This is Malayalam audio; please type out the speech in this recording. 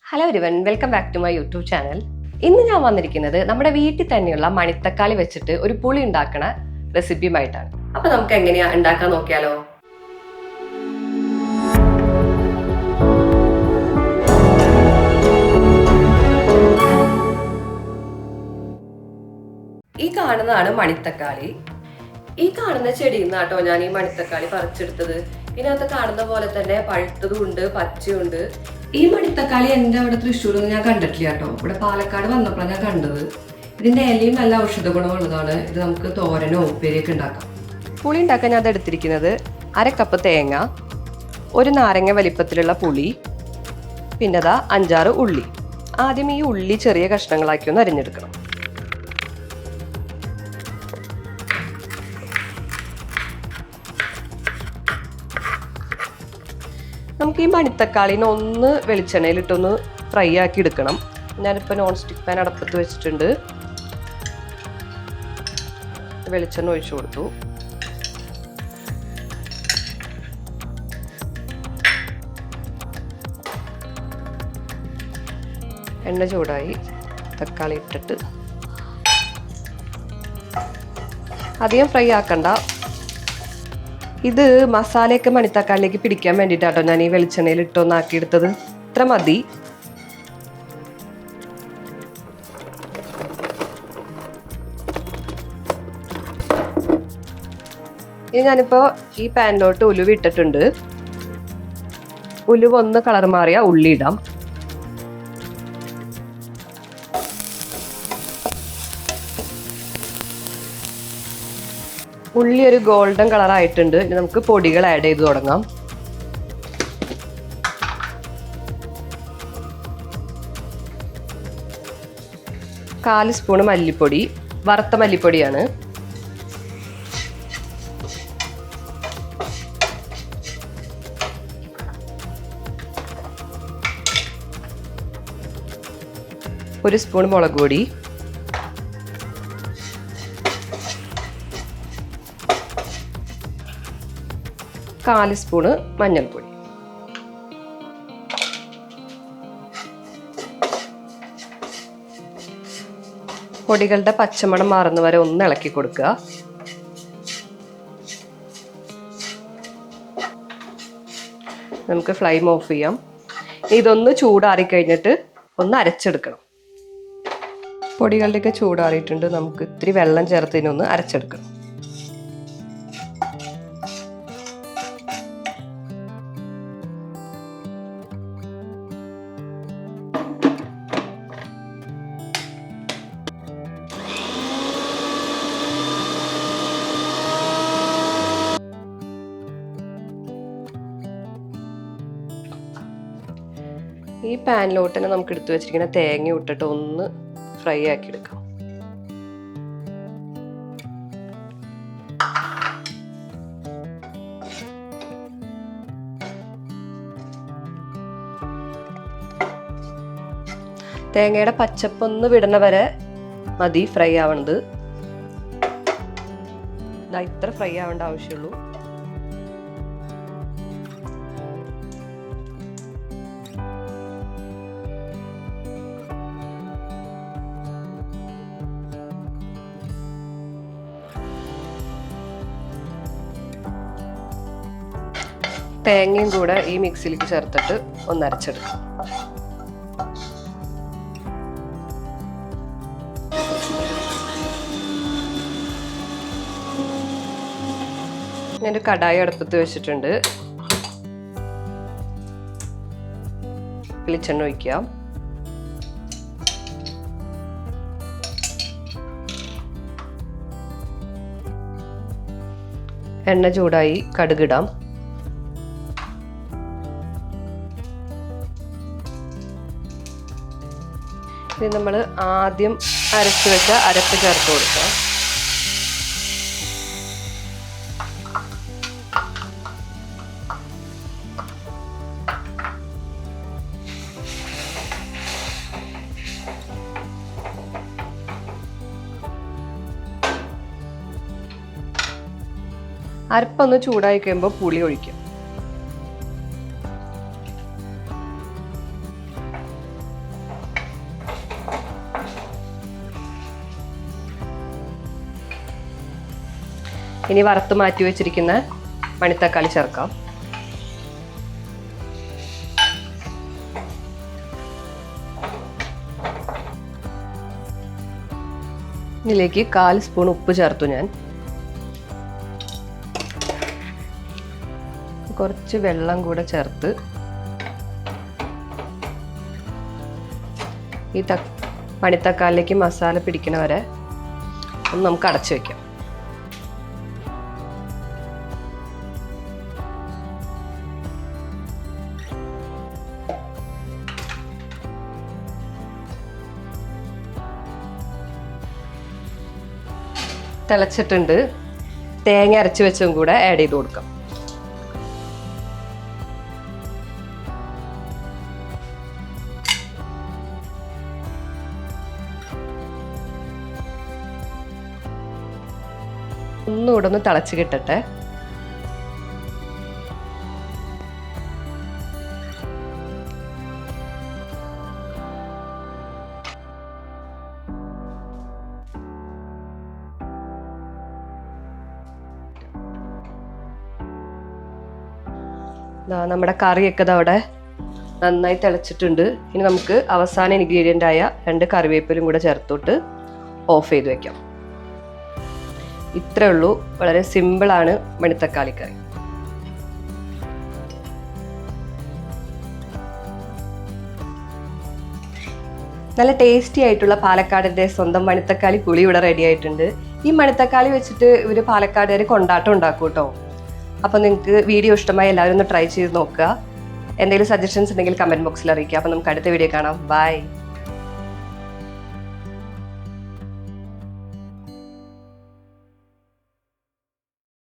Hello everyone, welcome back to my YouTube channel. ഇന്ന് ഞാൻ വന്നിരിക്കുന്നത് നമ്മുടെ വീട്ടിൽ തന്നെയുള്ള മണിത്തക്കാളി വെച്ചിട്ട് ഒരു പുളി ഉണ്ടാക്കുന്ന റെസിപ്പിയുമായിട്ടാണ്. അപ്പൊ നമുക്ക് എങ്ങനെയാ ഉണ്ടാക്കാൻ നോക്കിയാലോ. ഈ കാണുന്നതാണ് മണിത്തക്കാളി. ഈ കാണുന്ന ചെടിയിൽ നിന്നാട്ടോ ഞാൻ ഈ മണിത്തക്കാളി പറിച്ചെടുത്തത്. ഇതിനകത്ത് കാണുന്ന പോലെ തന്നെ പഴുത്തതും ഉണ്ട്, പച്ചയുണ്ട്. ഈ മണിത്തക്കാളി എൻ്റെ അവിടെ തൃശ്ശൂരൊന്നും ഞാൻ കണ്ടിട്ടില്ല കേട്ടോ. ഇവിടെ പാലക്കാട് വന്നപ്പോഴാണ് ഞാൻ കണ്ടത്. ഇതിന്റെ ഇലയും നല്ല ഔഷധ ഗുണമുള്ളതാണ്. ഇത് നമുക്ക് തോരനോ ഉപ്പേരിയൊക്കെ ഉണ്ടാക്കാം. പുളി ഉണ്ടാക്കാൻ ഞാൻ എടുത്തിരിക്കുന്നത് 1/2 കപ്പ് തേങ്ങ, ഒരു നാരങ്ങ വലിപ്പത്തിലുള്ള പുളി, പിന്നെ 5-6 ഉള്ളി. ആദ്യം ഈ ഉള്ളി ചെറിയ കഷ്ണങ്ങളാക്കി ഒന്ന് അരിഞ്ഞെടുക്കണം. നമുക്ക് ഈ മണിത്തക്കാളിനെ ഒന്ന് വെളിച്ചെണ്ണയിലിട്ടൊന്ന് ഫ്രൈ ആക്കി എടുക്കണം. ഞാനിപ്പോൾ നോൺ സ്റ്റിക്ക് പാൻ അടപ്പത്ത് വെച്ചിട്ടുണ്ട്. വെളിച്ചെണ്ണ ഒഴിച്ചു കൊടുത്തു. എണ്ണ ചൂടായി. തക്കാളി ഇട്ടിട്ട് അധികം ഫ്രൈ ആക്കണ്ട. ഇത് മസാലയൊക്കെ മണിത്തക്കാളിലേക്ക് പിടിക്കാൻ വേണ്ടിയിട്ടാട്ടോ ഞാൻ ഈ വെളിച്ചെണ്ണയിൽ ഇട്ടൊന്നാക്കിയെടുത്തത്. ഇത്ര മതി. ഇനി ഞാനിപ്പോ ഈ പാനിലോട്ട് ഉലുവ ഇട്ടിട്ടുണ്ട്. ഉലുവ ഒന്ന് കളർ മാറിയ ഉള്ളി ഇടാം. ഉള്ളി ഒരു ഗോൾഡൻ കളർ ആയിട്ടുണ്ട്. ഇനി നമുക്ക് പൊടികൾ ആഡ് ചെയ്ത് തുടങ്ങാം. കാൽ സ്പൂൺ മല്ലിപ്പൊടി, വറുത്ത മല്ലിപ്പൊടിയാണ്. ഒരു സ്പൂൺ മുളക് പൊടി, കാൽ സ്പൂണ് മഞ്ഞൾപ്പൊടി. പൊടികളുടെ പച്ചമണം മാറുന്ന വരെ ഒന്ന് ഇളക്കി കൊടുക്കുക. നമുക്ക് ഫ്ലെയിം ഓഫ് ചെയ്യാം. ഇതൊന്ന് ചൂടാറി കഴിഞ്ഞിട്ട് ഒന്ന് അരച്ചെടുക്കണം. പൊടികളുടെയൊക്കെ ചൂടാറിയിട്ടുണ്ട്. നമുക്ക് ഇത്തിരി വെള്ളം ചേർത്തതിനൊന്ന് അരച്ചെടുക്കണം. ഈ പാനിലോട്ട് തന്നെ നമുക്ക് എടുത്തു വെച്ചിരിക്കുന്ന തേങ്ങ ഇട്ടിട്ട് ഒന്ന് ഫ്രൈ ആക്കി എടുക്കാം. തേങ്ങയുടെ പച്ചപ്പൊന്ന് വിടണ വരെ മതി ഫ്രൈ ആവണത്. ഇത്ര ഫ്രൈ ആവേണ്ട ആവശ്യമുള്ളൂ. തേങ്ങയും കൂടെ ഈ മിക്സിയിലേക്ക് ചേർത്തിട്ട് ഒന്ന് അരച്ചെടുക്കും. ഞാനൊരു കടായി അടുപ്പത്ത് വെച്ചിട്ടുണ്ട്. വെളിച്ചെണ്ണ ഒഴിക്കാം. എണ്ണ ചൂടായി. കടുകിടാം. ഇത് നമ്മൾ ആദ്യം അരച്ച് വെച്ച അരപ്പ് ചേർത്ത് കൊടുക്കാം. അരപ്പൊന്ന് ചൂടായി കഴിയുമ്പോൾ പുളി ഒഴിക്കാം. ഇനി വറുത്ത് മാറ്റി വെച്ചിരിക്കുന്ന മണിത്തക്കാളി ചേർക്കാം. ഇതിലേക്ക് 1/4 സ്പൂൺ ഉപ്പ് ചേർത്തു. ഞാൻ കുറച്ച് വെള്ളം കൂടെ ചേർത്ത് ഈ മണിത്തക്കാളിലേക്ക് മസാല പിടിക്കണ വരെ ഒന്ന് നമുക്ക് അടച്ചു വെക്കാം. തിളച്ചിട്ടുണ്ട്. തേങ്ങ അരച്ച് വെച്ചും കൂടെ ആഡ് ചെയ്ത് കൊടുക്കാം. ഒന്നുകൂടെ ഒന്ന് തിളച്ച് കിട്ടട്ടെ. നമ്മുടെ കറിയൊക്കെ അവിടെ നന്നായി തിളച്ചിട്ടുണ്ട്. ഇനി നമുക്ക് അവസാന ഇൻഗ്രീഡിയൻ്റ് ആയ 2 കറിവേപ്പിലും കൂടെ ചേർത്തോട്ട് ഓഫ് ചെയ്ത് വെക്കാം. ഇത്രേ ഉള്ളൂ. വളരെ സിമ്പിളാണ് മണിത്തക്കാളി കറി. നല്ല ടേസ്റ്റി ആയിട്ടുള്ള പാലക്കാടിൻ്റെ സ്വന്തം മണിത്തക്കാളി പുളി ഇവിടെ റെഡി ആയിട്ടുണ്ട്. ഈ മണിത്തക്കാളി വെച്ചിട്ട് ഇവർ പാലക്കാടുകാർ കൊണ്ടാട്ടം ഉണ്ടാക്കും കേട്ടോ. അപ്പോൾ നിങ്ങൾക്ക് വീഡിയോ ഇഷ്ടമായി എല്ലാവരും ഒന്ന് ട്രൈ ചെയ്ത് നോക്കുക. എന്തെങ്കിലും സജഷൻസ് ഉണ്ടെങ്കിൽ കമൻറ്റ് ബോക്സിൽ അറിയിക്കുക. അപ്പോൾ നമുക്ക് അടുത്ത വീഡിയോ കാണാം. ബൈ.